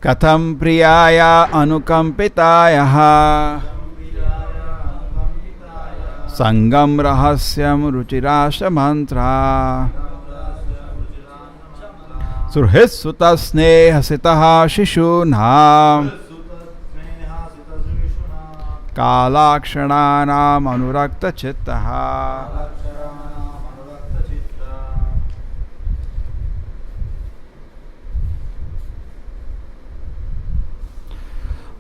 कथं प्रियाय अनुकंपितायः संगम रहस्यं रुचिराश मंत्रा सुहृत्सुतस्नेहसितः शिशूनां कालाक्षणानाम् अनुरक्तचित्तः।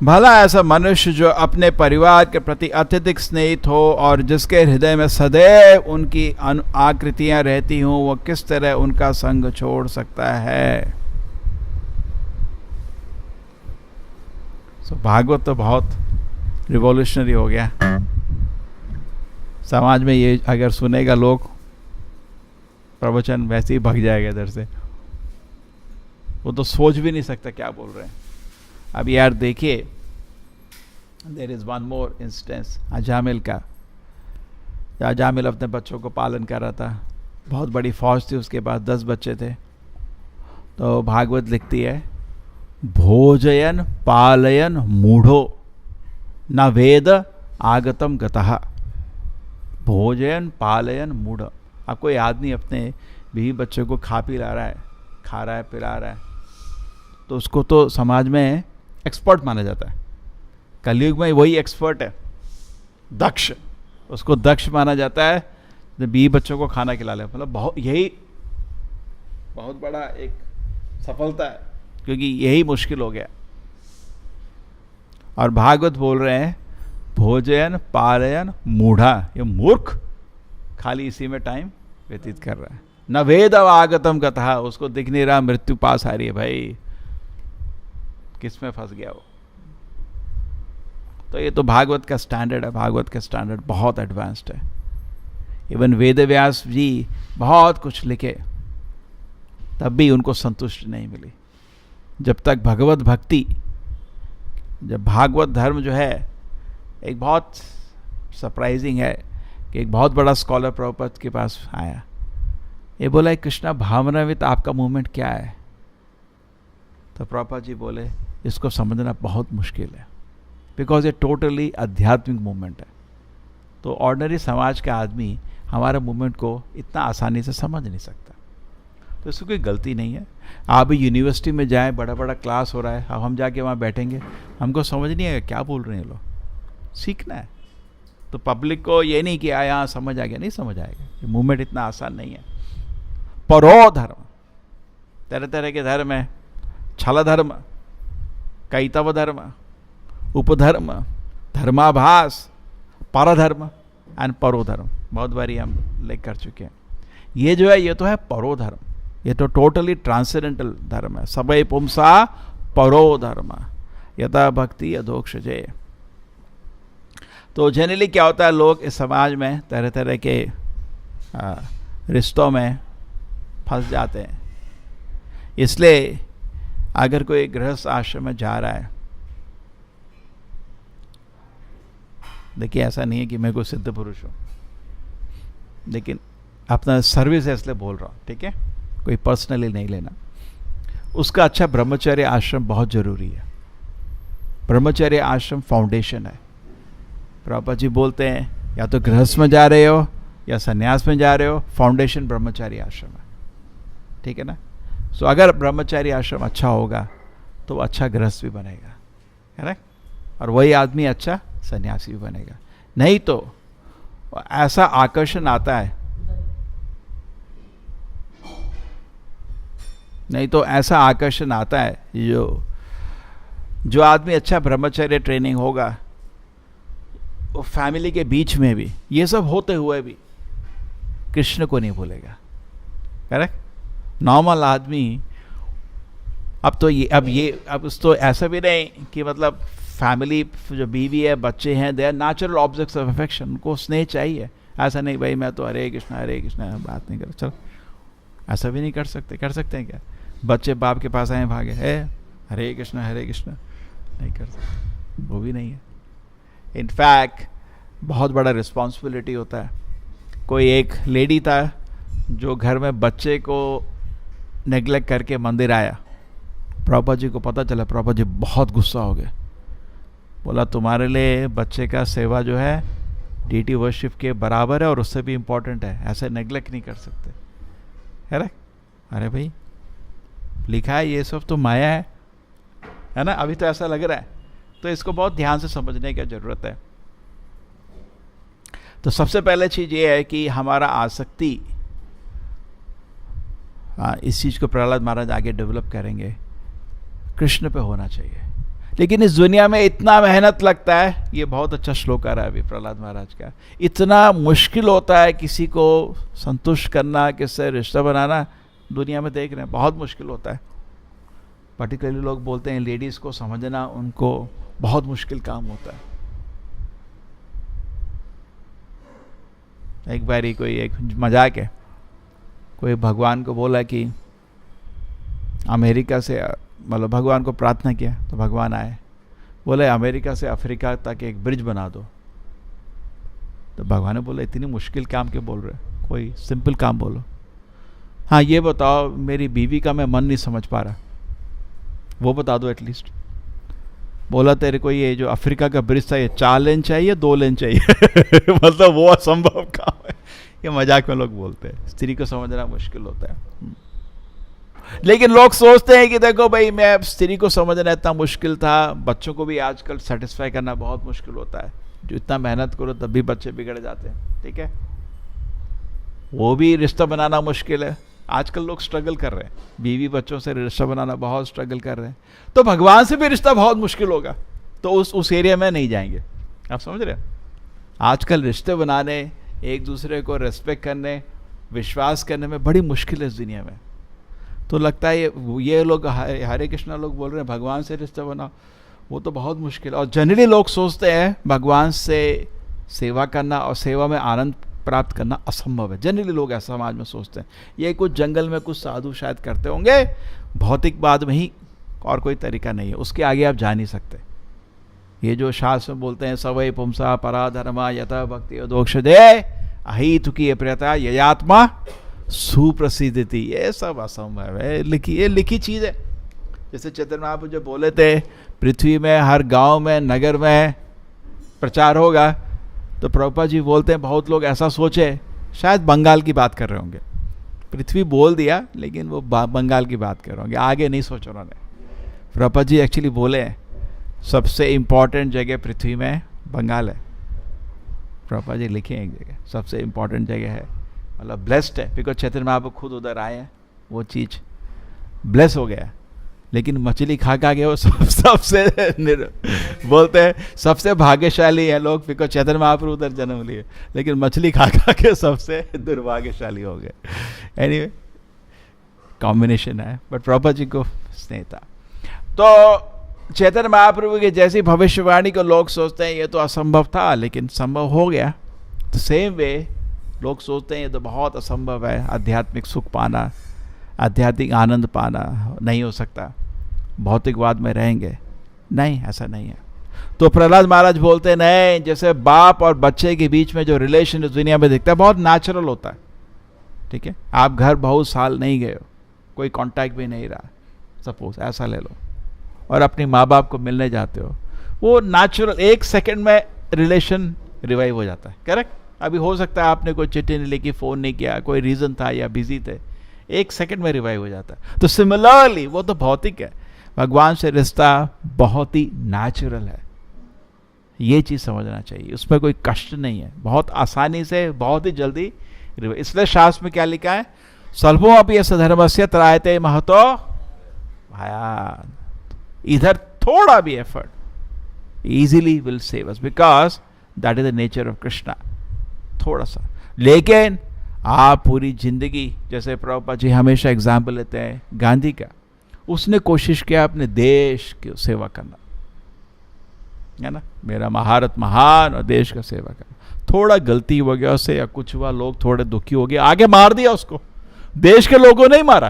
भला ऐसा मनुष्य जो अपने परिवार के प्रति अत्यधिक स्नेहित हो और जिसके हृदय में सदैव उनकी आकृतियां रहती हों, वो किस तरह उनका संग छोड़ सकता है। भागवत तो बहुत रिवॉल्यूशनरी हो गया। समाज में ये अगर सुनेगा लोग प्रवचन, वैसे ही भाग जाएगा इधर से। वो तो सोच भी नहीं सकता क्या बोल रहे हैं। अब यार देखिए, there is one more instance Ajamil का। अजामिल अपने बच्चों को पालन कर रहा था, बहुत बड़ी फौज थी, उसके पास 10 बच्चे थे। तो भागवत लिखती है, भोजयन पालयन मूढ़ो न वेद आगतम गतः। भोजयन पालयन मूढ़। अब कोई आदमी अपने बीवी बच्चों को खा रहा है, पिला रहा है, तो उसको तो समाज में एक्सपर्ट माना जाता है। कलयुग में वही एक्सपर्ट है, दक्ष। उसको दक्ष माना जाता है, बीवी बच्चों को खाना खिला ले। मतलब यही बहुत बड़ा एक सफलता है, क्योंकि यही मुश्किल हो गया। और भागवत बोल रहे हैं, भोजन पालयन मूढ़ा। ये मूर्ख खाली इसी में टाइम व्यतीत कर रहा है। न वेद आगतम कथा, उसको दिख नहीं रहा मृत्यु पास आ रही है। भाई किस में फंस गया वो। तो ये तो भागवत का स्टैंडर्ड है। भागवत का स्टैंडर्ड बहुत एडवांस्ड है। इवन वेद व्यास जी बहुत कुछ लिखे, तब भी उनको संतुष्टि नहीं मिली। जब तक भगवत भक्ति, जब भागवत धर्म जो है, एक बहुत सरप्राइजिंग है कि एक बहुत बड़ा स्कॉलर प्रभुपाद के पास आया। ये बोला, कृष्णा भावनावित आपका मूवमेंट क्या है? तो प्रभुपाद जी बोले, इसको समझना बहुत मुश्किल है, बिकॉज ये टोटली आध्यात्मिक मूवमेंट है। तो ऑर्डिनरी समाज का आदमी हमारे मूवमेंट को इतना आसानी से समझ नहीं सकता। तो इसकी कोई गलती नहीं है। आप भी यूनिवर्सिटी में जाएं, बड़ा बड़ा क्लास हो रहा है, अब हम जाके वहाँ बैठेंगे, हमको समझ नहीं आएगा क्या बोल रहे हैं लोग। सीखना है। तो पब्लिक को ये नहीं कि यहाँ समझ आ गया, नहीं समझ आएगा। ये मूवमेंट इतना आसान नहीं है। परो धर्म, तरह तरह के धर्म है। छल धर्म, कैतव धर्म, उपधर्म, धर्माभास, परधर्म एंड परोधर्म। बहुत बारी हम लेकर कर चुके हैं। ये जो है, ये तो है परोधर्म। ये तो टोटली ट्रांसेंडेंटल धर्म है। सबई पुंसा परो धर्म यथा भक्ति अधोक्षजे। तो जनरली क्या होता है, लोग इस समाज में तरह तरह के रिश्तों में फंस जाते हैं। इसलिए अगर कोई गृहस्थ आश्रम में जा रहा है, देखिए ऐसा नहीं है कि मैं कोई सिद्ध पुरुष हूँ, लेकिन अपना सर्विस है इसलिए बोल रहा हूँ, ठीक है? कोई पर्सनली नहीं लेना। उसका अच्छा ब्रह्मचर्य आश्रम बहुत जरूरी है। ब्रह्मचर्य आश्रम फाउंडेशन है। प्रभुपाद जी बोलते हैं, या तो गृहस्थ में जा रहे हो या संन्यास में जा रहे हो, फाउंडेशन ब्रह्मचारी आश्रम है, ठीक है ना? सो अगर ब्रह्मचारी आश्रम अच्छा होगा तो वो अच्छा गृहस्थ भी बनेगा, है ना, और वही आदमी अच्छा सन्यासी भी बनेगा। नहीं तो ऐसा आकर्षण आता है, नहीं तो ऐसा आकर्षण आता है, जो आदमी अच्छा ब्रह्मचर्य ट्रेनिंग होगा वो फैमिली के बीच में भी ये सब होते हुए भी कृष्ण को नहीं भूलेगा, करेक्ट। नॉर्मल आदमी अब तो ऐसा भी नहीं कि मतलब फैमिली जो बीवी है बच्चे हैं they are natural objects of affection, उनको स्नेह चाहिए। ऐसा नहीं भाई मैं तो हरे कृष्णा बात नहीं कर, चलो ऐसा भी नहीं कर सकते। कर सकते हैं क्या? बच्चे बाप के पास आए भागे है हरे कृष्णा नहीं कर सकते, वो भी नहीं है। इनफैक्ट बहुत बड़ा रिस्पॉन्सिबिलिटी होता है। कोई एक लेडी था जो घर में बच्चे को नेग्लेक्ट करके मंदिर आया, प्रभुपाद जी को पता चला, प्रभुपाद जी बहुत गुस्सा हो गए, बोला तुम्हारे लिए बच्चे का सेवा जो है डीटी वर्शिप के बराबर है और उससे भी इम्पोर्टेंट है, ऐसे नेग्लेक्ट नहीं कर सकते, है ना। अरे भाई लिखा है ये सब तो माया है ना, अभी तो ऐसा लग रहा है, तो इसको बहुत ध्यान से समझने की जरूरत है। तो सबसे पहले चीज ये है कि हमारा आसक्ति, इस चीज को प्रहलाद महाराज आगे डेवलप करेंगे, कृष्ण पे होना चाहिए। लेकिन इस दुनिया में इतना मेहनत लगता है, ये बहुत अच्छा श्लोक आ रहा है अभी प्रहलाद महाराज का, इतना मुश्किल होता है किसी को संतुष्ट करना, किससे रिश्ता बनाना, दुनिया में देख रहे हैं बहुत मुश्किल होता है। पर्टिकुलरली लोग बोलते हैं लेडीज को समझना उनको बहुत मुश्किल काम होता है। एक बारी कोई एक मजाक है, कोई भगवान को बोला कि अमेरिका से, मतलब भगवान को प्रार्थना किया तो भगवान आए, बोले अमेरिका से अफ्रीका तक एक ब्रिज बना दो। तो भगवान ने बोला इतनी मुश्किल काम क्यों बोल रहे, कोई सिंपल काम बोलो। हाँ ये बताओ मेरी बीवी का मैं मन नहीं समझ पा रहा, वो बता दो एटलीस्ट। बोला तेरे को ये जो अफ्रीका का ब्रिज था ये 4 लेन चाहिए 2 लेन चाहिए मतलब वो असंभव काम है। ये मजाक में लोग बोलते हैं, स्त्री को समझना मुश्किल होता है। लेकिन लोग सोचते हैं कि देखो भाई मैं स्त्री को समझना इतना मुश्किल था, बच्चों को भी आजकल सेटिस्फाई करना बहुत मुश्किल होता है, जो इतना मेहनत करो तब भी बच्चे बिगड़ जाते हैं, ठीक है। वो भी रिश्ता बनाना मुश्किल है, आजकल लोग स्ट्रगल कर रहे हैं, बीवी बच्चों से रिश्ता बनाना बहुत स्ट्रगल कर रहे हैं, तो भगवान से भी रिश्ता बहुत मुश्किल होगा, तो उस एरिया में नहीं जाएंगे। आप समझ रहे हैं? आजकल रिश्ते बनाने, एक दूसरे को रेस्पेक्ट करने, विश्वास करने में बड़ी मुश्किल है इस दुनिया में। तो लगता है ये लोग हरे कृष्णा लोग बोल रहे हैं भगवान से रिश्ता बनाओ, वो तो बहुत मुश्किल है। और जनरली लोग सोचते हैं भगवान से सेवा करना और सेवा में आनंद प्राप्त करना असंभव है। जनरली लोग ऐसा समाज में सोचते हैं, ये कुछ जंगल में कुछ साधु शायद करते होंगे, भौतिकवाद में ही, और कोई तरीका नहीं है, उसके आगे आप जा नहीं सकते। ये जो शास्त्र में बोलते हैं सवै पुंसा पराधर्मा यथा भक्ति योदोक्षदे अहितुकी प्रियता ययात्मा सुप्रसिद्धि, ये सब असंभव है, ये लिखी चीज है। जैसे चैतन्य महाप्रभु जो बोले थे पृथ्वी में हर गांव में नगर में प्रचार होगा, तो प्रभुपाद जी बोलते हैं बहुत लोग ऐसा सोचे शायद बंगाल की बात कर रहे होंगे, पृथ्वी बोल दिया लेकिन वो बंगाल की बात कर रहे होंगे, आगे नहीं सोचा उन्होंने। प्रभुपाद जी एक्चुअली बोले सबसे इम्पॉर्टेंट जगह पृथ्वी में बंगाल है। प्रभुपाद जी लिखे एक जगह सबसे इम्पॉर्टेंट जगह है, मतलब ब्लेस्ड है, बिकॉज चैतन्य महाप्रभु खुद उधर आए हैं, वो चीज़ ब्लेस हो गया। लेकिन मछली खा गए वो सबसे बोलते हैं सबसे भाग्यशाली है लोग, बिकॉज चैतन्य महाप्रभु उधर जन्म लिए, लेकिन मछली खा के सबसे दुर्भाग्यशाली हो गए। एनीवे कॉम्बिनेशन है, बट प्रभुपाद जी को स्नेह था। तो चैतन्य महाप्रभु की जैसी भविष्यवाणी को लोग सोचते हैं ये तो असंभव था, लेकिन संभव हो गया। तो सेम वे लोग सोचते हैं ये तो बहुत असंभव है, आध्यात्मिक सुख पाना, आध्यात्मिक आनंद पाना नहीं हो सकता, भौतिकवाद में रहेंगे। नहीं, ऐसा नहीं है। तो प्रहलाद महाराज बोलते हैं नहीं, जैसे बाप और बच्चे के बीच में जो रिलेशन इस दुनिया में दिखता है बहुत नेचुरल होता है, ठीक है। आप घर बहुत साल नहीं गए हो, कोई कांटेक्ट भी नहीं रहा, सपोज ऐसा ले लो, और अपने माँ बाप को मिलने जाते हो, वो नेचुरल 1 सेकेंड में रिलेशन रिवाइव हो जाता है, करेक्ट। अभी हो सकता है आपने कोई चिट्ठी नहीं लिखी, फ़ोन नहीं किया, कोई रीज़न था या बिजी थे, 1 सेकेंड में रिवाइव हो जाता है। तो सिमिलरली वो तो भौतिक है, भगवान से रिश्ता बहुत ही नेचुरल है, ये चीज समझना चाहिए, उसमें कोई कष्ट नहीं है, बहुत आसानी से, बहुत ही जल्दी। इसलिए शास्त्र में क्या लिखा है, स्वल्पो अपि यस्य धर्मस्य त्रायते महतो भयात्। इधर थोड़ा भी effort easily will save us, because that is the nature of Krishna, थोड़ा सा। लेकिन आप पूरी जिंदगी, जैसे प्रभुपाद जी हमेशा एग्जाम्पल लेते हैं गांधी का, उसने कोशिश किया अपने देश की सेवा करना, है ना, मेरा महारत महान और देश का सेवा करना। थोड़ा गलती हो गया उससे या कुछ हुआ, लोग थोड़े दुखी हो गए, आगे मार दिया उसको, देश के लोगों ने ही मारा।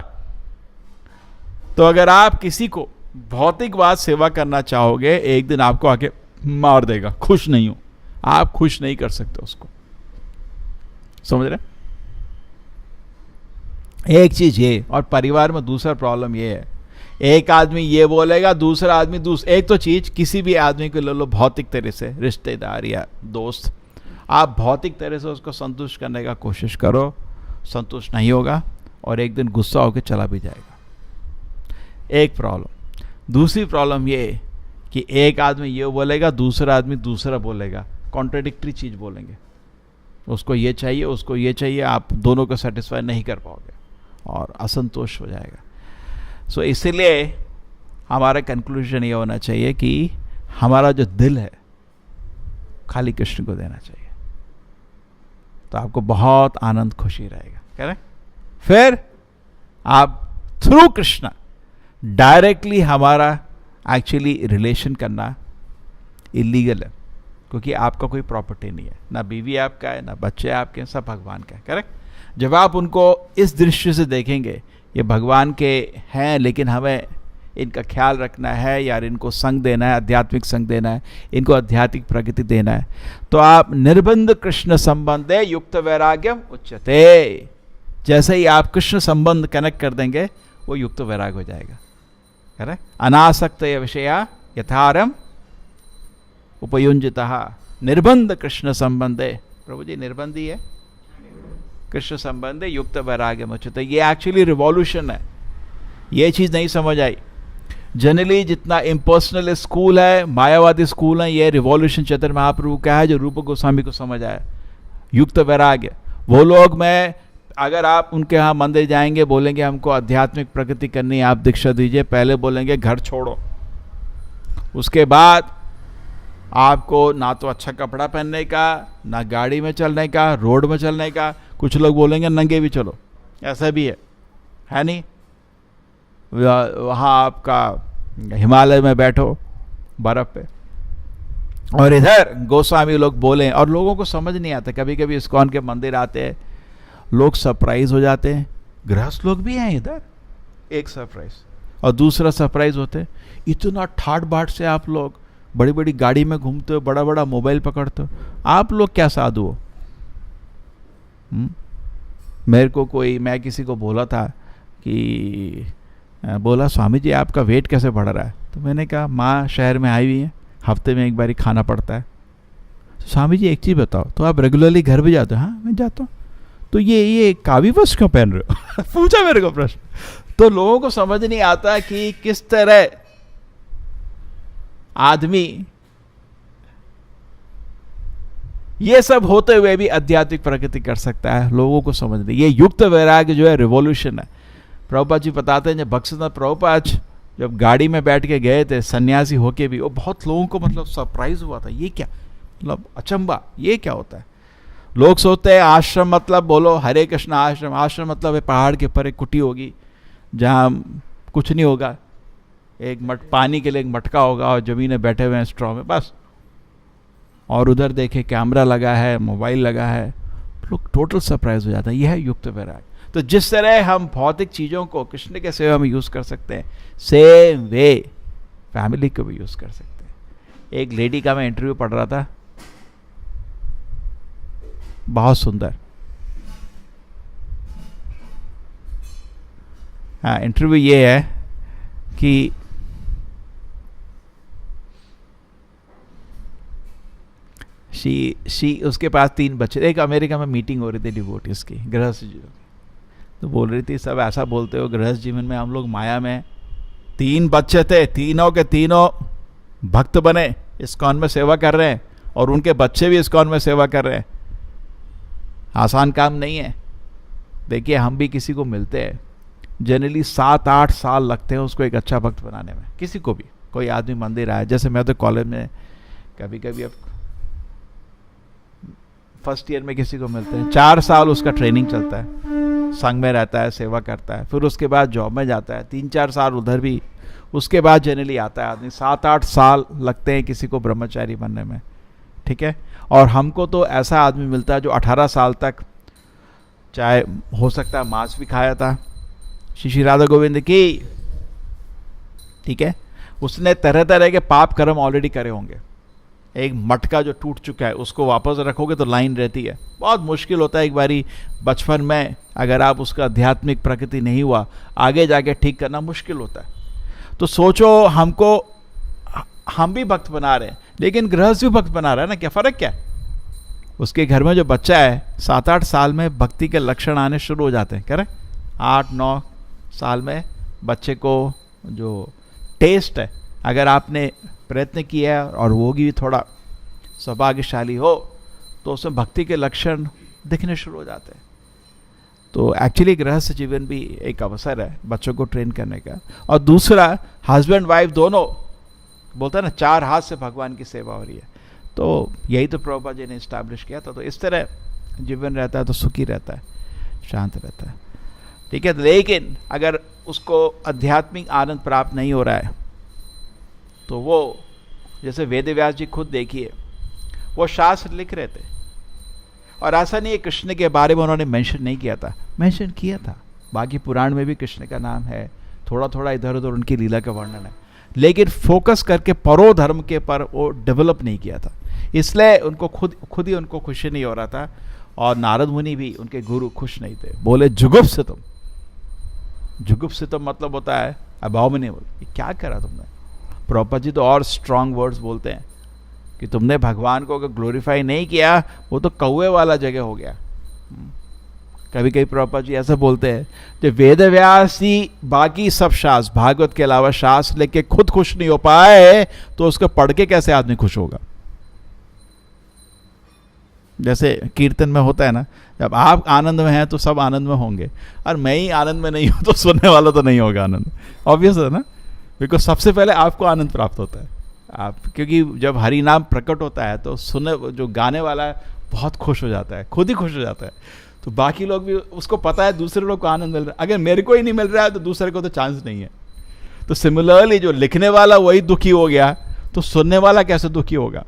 तो अगर आप किसी को भौतिकवाद सेवा करना चाहोगे, एक दिन आपको आके मार देगा, खुश नहीं हो आप, खुश नहीं कर सकते उसको, समझ रहे? एक चीज ये, और परिवार में दूसरा प्रॉब्लम ये है, एक आदमी ये बोलेगा, दूसरा आदमी एक तो चीज, किसी भी आदमी को ले लो भौतिक तरह से, रिश्तेदार या दोस्त, आप भौतिक तरह से उसको संतुष्ट करने का कोशिश करो, संतुष्ट नहीं होगा और एक दिन गुस्सा होकर चला भी जाएगा, एक प्रॉब्लम। दूसरी प्रॉब्लम ये कि एक आदमी ये बोलेगा, दूसरा आदमी दूसरा बोलेगा, कॉन्ट्राडिक्टरी चीज बोलेंगे, उसको ये चाहिए, उसको ये चाहिए, आप दोनों को सेटिस्फाई नहीं कर पाओगे और असंतोष हो जाएगा। सो इसीलिए हमारा कंक्लूजन ये होना चाहिए कि हमारा जो दिल है खाली कृष्ण को देना चाहिए, तो आपको बहुत आनंद खुशी रहेगा, करेक्ट? फिर आप थ्रू कृष्ण डायरेक्टली, हमारा एक्चुअली रिलेशन करना इलीगल है, क्योंकि आपका कोई प्रॉपर्टी नहीं है, ना बीवी आपका है, ना बच्चे आपके हैं, सब भगवान का है, करेक्ट? जब आप उनको इस दृष्टि से देखेंगे, ये भगवान के हैं लेकिन हमें इनका ख्याल रखना है, यार इनको संग देना है, आध्यात्मिक संग देना है, इनको आध्यात्मिक प्रगति देना है, तो आप निर्बंध कृष्ण संबंधे युक्त वैराग्यम उच्यते, जैसे ही आप कृष्ण संबंध कनेक्ट कर देंगे वो युक्त वैराग हो जाएगा, करेक्ट? अनासक्त विषया यथारम उपयुंजिता निर्बंध कृष्ण संबंधे, प्रभु जी निर्बंधी है, कृष्ण संबंधे युक्त वैराग्य मुच्यते। ये एक्चुअली रिवॉल्यूशन है, ये चीज नहीं समझ आई। जनरली जितना इम्पर्सनल स्कूल है, मायावादी स्कूल है, ये रिवॉल्यूशन चैतन्य महाप्रभु का है, जो रूप गोस्वामी को समझ आया, युक्त वैराग्य। वो लोग, मैं अगर आप उनके यहाँ मंदिर जाएंगे, बोलेंगे हमको आध्यात्मिक प्रगति करनी है, आप दीक्षा दीजिए, पहले बोलेंगे घर छोड़ो, उसके बाद आपको ना तो अच्छा कपड़ा पहनने का, ना गाड़ी में चलने का, रोड में चलने का, कुछ लोग बोलेंगे नंगे भी चलो, ऐसा भी है नहीं? वहाँ आपका हिमालय में बैठो बर्फ पे, और इधर गोस्वामी लोग बोले, और लोगों को समझ नहीं आता। कभी कभी इस्कॉन के मंदिर आते हैं लोग, सरप्राइज हो जाते हैं, गृहस्थ लोग भी हैं इधर, एक सरप्राइज, और दूसरा सरप्राइज होते, इतना ठाट बाट से आप लोग बड़ी बड़ी गाड़ी में घूमते हो, बड़ा बड़ा मोबाइल पकड़ते हो, आप लोग क्या साधु हो? मेरे को कोई, मैं किसी को बोला था कि, बोला स्वामी जी आपका वेट कैसे बढ़ रहा है? तो मैंने कहा माँ शहर में आई हुई है, हफ्ते में एक बार ही खाना पड़ता है। तो स्वामी जी एक चीज़ बताओ, तो आप रेगुलरली घर भी जाते हो? हाँ मैं जाता हूँ। तो ये कावी वस्त्र क्यों पहन रहे हो? पूछा मेरे को प्रश्न। तो लोगों को समझ नहीं आता कि किस तरह आदमी ये सब होते हुए भी आध्यात्मिक प्रगति कर सकता है, लोगों को समझ नहीं। ये युक्त वैराग्य जो है रिवॉल्यूशन है। प्रभुपाद जी बताते हैं, जब भक्तिनाथ प्रभुपाद जब गाड़ी में बैठ के गए थे सन्यासी होके भी, वो बहुत लोगों को मतलब सरप्राइज हुआ था, ये क्या, मतलब अचंबा, ये क्या होता है? लोग सोचते हैं आश्रम मतलब बोलो हरे कृष्ण आश्रम, आश्रम मतलब है पहाड़ के ऊपर एक कुटी होगी जहाँ कुछ नहीं होगा, एक पानी के लिए एक मटका होगा और जमीन में बैठे हुए हैं स्ट्रॉ में, बस। और उधर देखे कैमरा लगा है, मोबाइल लगा है, लोग टोटल सरप्राइज हो जाता है। यह है युक्त वैराग्य। तो जिस तरह हम भौतिक चीज़ों को कृष्ण के सेवा में यूज़ कर सकते हैं, सेम वे फैमिली को भी यूज़ कर सकते हैं। एक लेडी का मैं इंटरव्यू पढ़ रहा था, बहुत सुंदर, हाँ, इंटरव्यू ये है कि उसके पास 3 बच्चे। एक अमेरिका में मीटिंग हो रही थी डिवोटीज की, गृहस्थ जी, तो बोल रही थी सब ऐसा बोलते हो गृहस्थ जीवन में हम लोग माया में 3 बच्चे थे, तीनों के तीनों भक्त बने, इस्कॉन में सेवा कर रहे हैं, और उनके बच्चे भी इस्कॉन में सेवा कर रहे हैं। आसान काम नहीं है। देखिए, हम भी किसी को मिलते हैं, जनरली 7-8 साल लगते हैं उसको एक अच्छा भक्त बनाने में। किसी को भी, कोई आदमी मंदिर आया, जैसे मैं तो कॉलेज में कभी कभी, अब फर्स्ट ईयर में किसी को मिलते हैं, 4 साल उसका ट्रेनिंग चलता है, संघ में रहता है, सेवा करता है, फिर उसके बाद जॉब में जाता है, 3-4 साल उधर भी, उसके बाद जनरली आता है आदमी। 7-8 साल लगते हैं किसी को ब्रह्मचारी बनने में, ठीक है। और हमको तो ऐसा आदमी मिलता है जो 18 साल तक, चाहे हो सकता है मांस भी खाया था, श्री राधा गोविंद की, ठीक है। उसने तरह तरह के पाप कर्म ऑलरेडी करे होंगे। एक मटका जो टूट चुका है उसको वापस रखोगे तो लाइन रहती है, बहुत मुश्किल होता है। एक बारी बचपन में अगर आप उसका आध्यात्मिक प्रकृति नहीं हुआ, आगे जाके ठीक करना मुश्किल होता है। तो सोचो, हम भी भक्त बना रहे हैं, लेकिन गृहस्थ भी भक्त बना रहा है ना, क्या फ़र्क क्या है? उसके घर में जो बच्चा है, 7-8 साल में भक्ति के लक्षण आने शुरू हो जाते हैं, करें 8-9 साल में बच्चे को जो टेस्ट है, अगर आपने प्रयत्न किया है और वो भी थोड़ा सौभाग्यशाली हो, तो उसमें भक्ति के लक्षण दिखने शुरू हो जाते हैं। तो एक्चुअली गृहस्थ जीवन भी एक अवसर है बच्चों को ट्रेन करने का। और दूसरा, हस्बैंड वाइफ दोनों, बोलता है ना, 4 हाथ से भगवान की सेवा हो रही है। तो यही तो प्रभुपाद जी ने इस्टेब्लिश किया था। तो इस तरह जीवन रहता है तो सुखी रहता है, शांत रहता है, ठीक है। लेकिन अगर उसको आध्यात्मिक आनंद प्राप्त नहीं हो रहा है, तो वो, जैसे वेद व्यास जी खुद देखिए, वो शास्त्र लिख रहे थे, और ऐसा नहीं है कृष्ण के बारे में उन्होंने मेंशन नहीं किया था, मेंशन किया था। बाकी पुराण में भी कृष्ण का नाम है, थोड़ा थोड़ा इधर उधर उनकी लीला का वर्णन है, लेकिन फोकस करके परो धर्म के पर वो डेवलप नहीं किया था। इसलिए उनको खुद ही उनको खुशी नहीं हो रहा था, और नारद मुनि भी, उनके गुरु, खुश नहीं थे। बोले जुगुप्सितम, जुगुप्सितम मतलब होता है अबॉमिनेबल, ये क्या करा तुमने? प्रभुपाद जी तो और स्ट्रांग वर्ड्स बोलते हैं कि तुमने भगवान को अगर ग्लोरीफाई नहीं किया, वो तो कौवे वाला जगह हो गया। कभी कभी प्रभुपाद जी ऐसा बोलते हैं, जो वेद व्यास ही बाकी सब शास्त्र, भागवत के अलावा शास्त्र लेके खुद खुश नहीं हो पाए, तो उसको पढ़ के कैसे आदमी खुश होगा? जैसे कीर्तन में होता है ना, जब आप आनंद में हैं तो सब आनंद में होंगे, और मैं ही आनंद में नहीं हूं तो सुनने वाला तो नहीं होगा आनंद। ऑब्वियस है ना, बिकॉज सबसे पहले आपको आनंद प्राप्त होता है। आप, क्योंकि जब हरि नाम प्रकट होता है तो जो गाने वाला है बहुत खुश हो जाता है, खुद ही खुश हो जाता है। तो बाकी लोग भी, उसको पता है दूसरे लोग को आनंद मिल रहा है, अगर मेरे को ही नहीं मिल रहा है तो दूसरे को तो चांस नहीं है। तो सिमिलरली जो लिखने वाला वही दुखी हो गया, तो सुनने वाला कैसे दुखी होगा?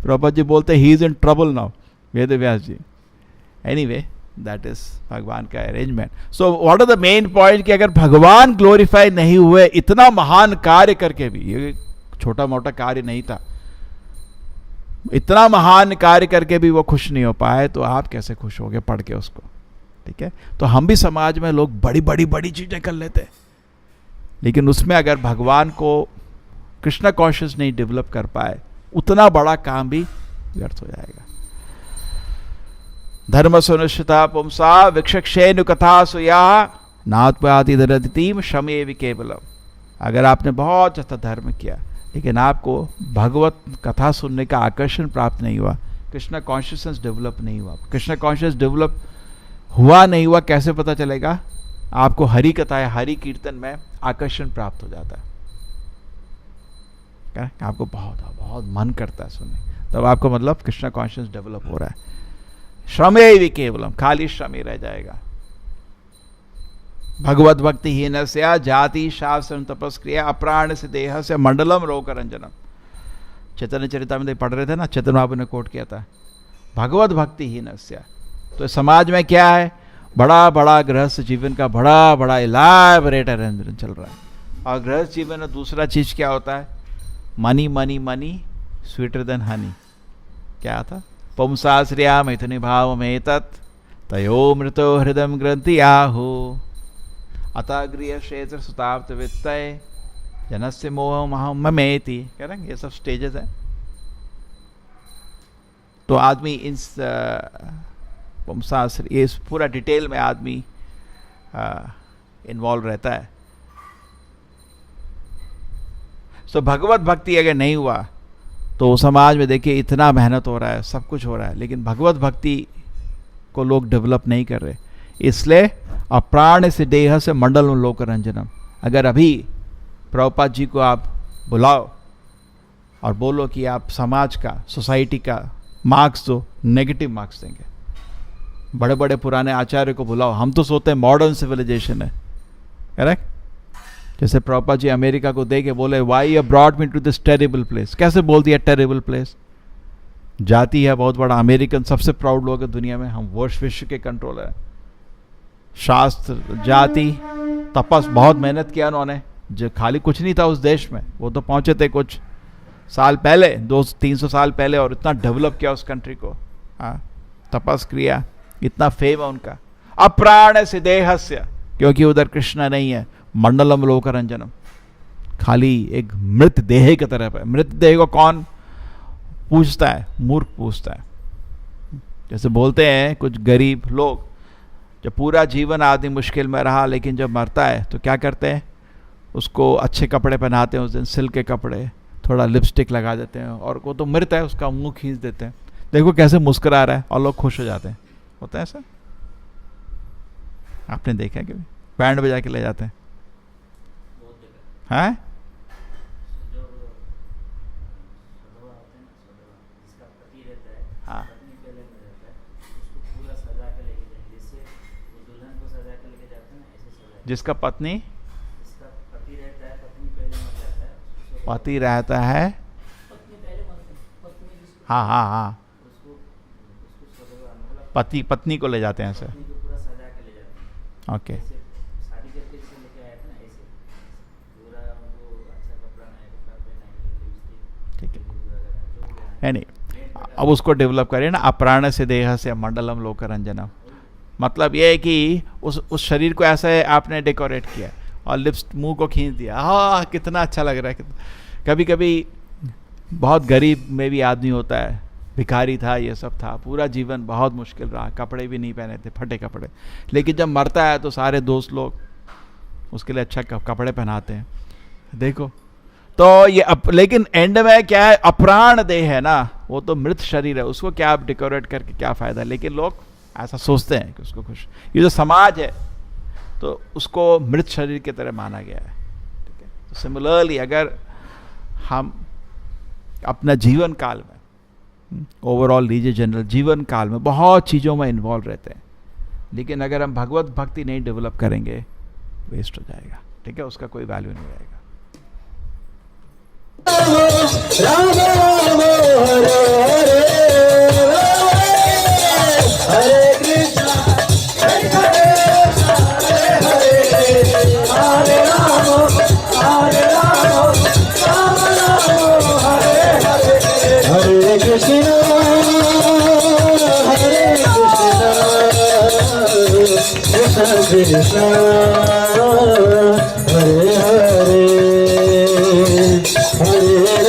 प्रभुपाद जी बोलते he is in trouble now, Ved Vyas ji. Anyway, that is भगवान का arrangement. So what are the main point, कि अगर भगवान ग्लोरीफाई नहीं हुए, इतना महान कार्य करके भी, ये छोटा मोटा कार्य नहीं था, इतना महान कार्य करके भी वो खुश नहीं हो पाए, तो आप कैसे खुश होगे पढ़ के उसको? ठीक है। तो हम भी समाज में लोग बड़ी बड़ी बड़ी चीजें कर लेते हैं, लेकिन उसमें अगर भगवान को, कृष्णा कॉन्शियस नहीं डेवलप कर पाए, उतना बड़ा काम भी व्यर्थ हो जाएगा। धर्म सुनिश्चिता पुंसा विक्षेनु कथा सुया नात्पाति दरदितिम शमे केवलम। अगर आपने बहुत अच्छा धर्म किया, लेकिन आपको भगवत कथा सुनने का आकर्षण प्राप्त नहीं हुआ, कृष्णा कॉन्शियसनेस डेवलप नहीं हुआ, कृष्णा कॉन्शियस डेवलप हुआ नहीं हुआ, कैसे पता चलेगा? आपको हरि कथा, हरि कीर्तन में आकर्षण प्राप्त हो जाता है, आपको बहुत बहुत मन करता है सुनने, तब आपको मतलब कृष्णा कॉन्शियस डेवलप हो रहा है। श्रमे भी केवलम, खाली श्रम ही रह जाएगा। भगवत भक्ति हीन से जाति शास्त्र तपस्क्रिया अप्राण से देह से मंडलम रोकरंजनम। चैतन्य चरितामृत पढ़ रहे थे ना, चैतन्य बाबू ने कोट किया था, भगवत भक्ति हीन से। तो समाज में क्या है, बड़ा बड़ा गृहस्थ जीवन का बड़ा बड़ा इलाबरेट अरेंजमेंट चल रहा है, और गृहस्थ जीवन में दूसरा चीज क्या होता है? Money money money sweeter than Honey. क्या था? पुंसाश्रिया मैथुनि भाव में तत् तयो मृतो हृदय ग्रंथि आहु अताग्रिय क्षेत्र सुताप्त वित्तय जनस्य मोह ममेति। कह रहे हैं ये सब स्टेजेस है। तो आदमी इन पुंसाश्रिय, ये पूरा डिटेल में आदमी इन्वॉल्व रहता है। सो भगवत भक्ति अगर नहीं हुआ तो समाज में देखिए इतना मेहनत हो रहा है, सब कुछ हो रहा है, लेकिन भगवत भक्ति को लोग डेवलप नहीं कर रहे। इसलिए अप्राण से देह से मंडल लोक रंजनम। अगर अभी प्रभुपाद जी को आप बुलाओ और बोलो कि आप समाज का, सोसाइटी का मार्क्स दो, नेगेटिव मार्क्स देंगे। बड़े बड़े पुराने आचार्य को बुलाओ, हम तो सोचते हैं मॉडर्न सिविलाइजेशन है, करेक्ट। जैसे प्रभुपाद जी अमेरिका को दे के बोले why you brought me to this terrible place. कैसे बोल दिया टेरिबल प्लेस? जाति है बहुत बड़ा, अमेरिकन सबसे प्राउड लोग है दुनिया में, हम वर्ष विश्व के कंट्रोलर हैं। शास्त्र, जाति, तपस, बहुत मेहनत किया उन्होंने, जो खाली कुछ नहीं था उस देश में, वो तो पहुंचे थे कुछ साल पहले, 200-300 साल पहले, और इतना डेवलप किया उस कंट्री को। हाँ, तपस क्रिया, इतना फेम है उनका। अप्राण से देहस्य, क्योंकि उधर कृष्ण नहीं है, मंडलम लोक रंजनम, खाली एक मृत देह की तरफ है। मृत देह को कौन पूछता है? मूर्ख पूछता है। जैसे बोलते हैं कुछ गरीब लोग, जब पूरा जीवन आदमी मुश्किल में रहा, लेकिन जब मरता है तो क्या करते हैं? उसको अच्छे कपड़े पहनाते हैं, उस दिन सिल्क के कपड़े, थोड़ा लिपस्टिक लगा देते हैं, और वो तो मृत है उसका मुंह खींच देते हैं, देखो कैसे मुस्कुरा रहा है, और लोग खुश हो जाते हैं। होता है ऐसा? आपने देखा कि बैंड बजा के ले जाते हैं? हैं? हाँ, जिसका पति रहता है, हाँ हाँ हाँ, पत्नी को ले जाते हैं ऐसे। ओके, ठीक है, नहीं, अब उसको डेवलप करें ना, अप्राण से देह से मंडलम लोक रंजनम। मतलब ये है कि उस शरीर को ऐसे आपने डेकोरेट किया और लिप्स मुंह को खींच दिया, हाँ कितना अच्छा लग रहा है। कभी कभी बहुत गरीब में भी आदमी होता है, भिखारी था, ये सब था, पूरा जीवन बहुत मुश्किल रहा, कपड़े भी नहीं पहने थे, फटे कपड़े, लेकिन जब मरता है तो सारे दोस्त लोग उसके लिए अच्छा कपड़े पहनाते हैं। देखो तो ये लेकिन एंड में क्या है? अप्राण देह है ना, वो तो मृत शरीर है, उसको क्या आप डेकोरेट करके क्या फायदा? लेकिन लोग ऐसा सोचते हैं कि उसको खुश, ये जो समाज है तो उसको मृत शरीर की तरह माना गया है। ठीक है, तो सिमिलरली अगर हम अपना जीवन काल में, ओवरऑल लीजिए जनरल जीवन काल में बहुत चीज़ों में इन्वॉल्व रहते हैं, लेकिन अगर हम भगवत भक्ति नहीं डेवलप करेंगे, वेस्ट हो जाएगा। ठीक है, उसका कोई वैल्यू नहीं रहेगा। राम राम हरे हरे हरे कृष्णा हरे कृष्णा हरे हरे राम हरे राम राम राम हरे हरे हरे कृष्णा कृष्ण कृष्ण हरे हरे हरे